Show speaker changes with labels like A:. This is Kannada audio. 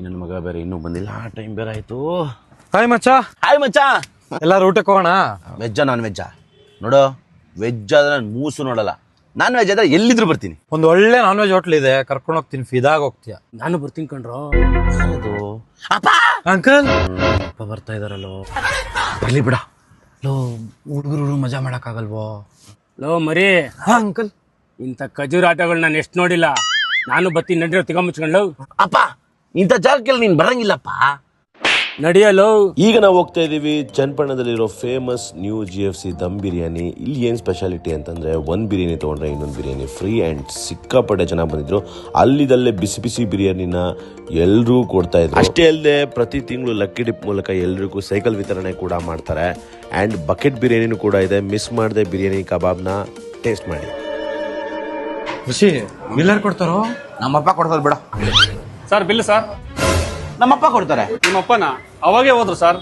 A: ನನ್ನ ಮಗ ಬೇರೆ ಇನ್ನೂ ಬಂದಿಲ್ಲ, ಟೈಮ್ ಬೇರೆ ಆಯ್ತು.
B: ಹಾಯ್ ಮಚ್ಚ.
A: ಹಾಯ್ ಮಚ್ಚ.
B: ಎಲ್ಲಾರು ಊಟಕ್ಕೆ ಹೋಗೋಣ?
A: ವೆಜ್ಜಾ ನಾನ್ ವೆಜ್ಜಾ? ನೋಡು, ವೆಜ್ ಆದ್ರೆ ನಾನು ಮೂಸು ನೋಡಲ್ಲ, ನಾನ್ ವೆಜ್ ಆದ್ರೆ ಎಲ್ಲಿದ್ರು ಬರ್ತೀನಿ.
B: ಒಂದು ಒಳ್ಳೆ ನಾನ್ ವೆಜ್ ಹೋಟ್ಲ್ ಇದೆ, ಕರ್ಕೊಂಡು ಹೋಗ್ತೀನಿ, ಫಿದಾಗ ಹೋಗ್ತೀಯ.
C: ನಾನು ಬರ್ತೀನಿ ಕಣ್ರೋ.
A: ಹೌದು ಅಪ್ಪ.
B: ಅಂಕಲ್
C: ಅಪ್ಪ ಬರ್ತಾ ಇದಾರಲ್ಲೋ.
A: ಬರ್ಲಿ ಬಿಡ.
B: ಲೋ, ಹುಡುಗರು ಮಜಾ ಮಾಡಕ್ಕಾಗಲ್ವೋ?
C: ಲೋ ಮರಿ,
B: ಹಾ ಅಂಕಲ್.
C: ಇಂಥ ಖಜೂರ್ ಆಟಗಳು ನಾನು ಎಷ್ಟು ನೋಡಿಲ್ಲ. ನಾನು ಬರ್ತೀನಿ, ನಡಿರೋ ತಿಗ ಮುಚ್ಕೊಂಡು.
A: ಅಪ್ಪ, ಇಂಥ ಜಾಗಕ್ಕೆಲ್ಲ ನೀನ್ ಬರಂಗಿಲ್ಲಪ್ಪ.
C: ನಡಿಯಲ್ಲೋ.
D: ಈಗ ನಾವು ಹೋಗ್ತಾ ಇದೀವಿ ಚನ್ನಪಟ್ಟಣದಲ್ಲಿರೋ famous new GFC dum biryani. ಇಲ್ಲಿ ಏನ್ ಸ್ಪೆಷಾಲಿಟಿ ಅಂತಂದ್ರೆ, ಒಂದ್ ಬಿರಿಯಾನಿ ತಗೊಂಡ್ರೆ ಇನ್ನೊಂದು ಬಿರಿಯಾನಿ ಫ್ರೀ. ಅಂಡ್ ಸಿಕ್ಕಾಪಟ್ಟೆ ಜನ ಬಂದಿದ್ರು. ಅಲ್ಲಿದಲ್ಲೇ ಬಿಸಿ ಬಿಸಿ ಬಿರಿಯಾನಿನ ಎಲ್ರೂ ಕೊಡ್ತಾ ಇದ್ರು. ಅಷ್ಟೇ ಅಲ್ಲದೆ ಪ್ರತಿ ತಿಂಗಳು ಲಕ್ಕಿ ಡಿಪ್ ಮೂಲಕ ಎಲ್ರಿಗೂ ಸೈಕಲ್ ವಿತರಣೆ ಕೂಡ ಮಾಡ್ತಾರೆ. ಅಂಡ್ ಬಕೆಟ್ ಬಿರಿಯಾನಿನೂ ಕೂಡ ಇದೆ. ಮಿಸ್ ಮಾಡದೆ ಬಿರಿಯಾನಿ ಕಬಾಬ್ನ ಟೇಸ್ಟ್ ಮಾಡಿ.
B: ಖುಷಿ ಬಿಲ್ಲರ್ ಕೊಡ್ತಾರೋ?
A: ನಮ್ಮಪ್ಪ ಕೊಡ್ತಾರೆ ಬಿಡ.
C: Sir bill sir.
A: ನಮ್ಮಪ್ಪ ಕೊಡ್ತಾರೆ.
C: ನಿಮ್ಮಪ್ಪನ ಅವಾಗೇ ಹೋದ್ರು ಸರ್.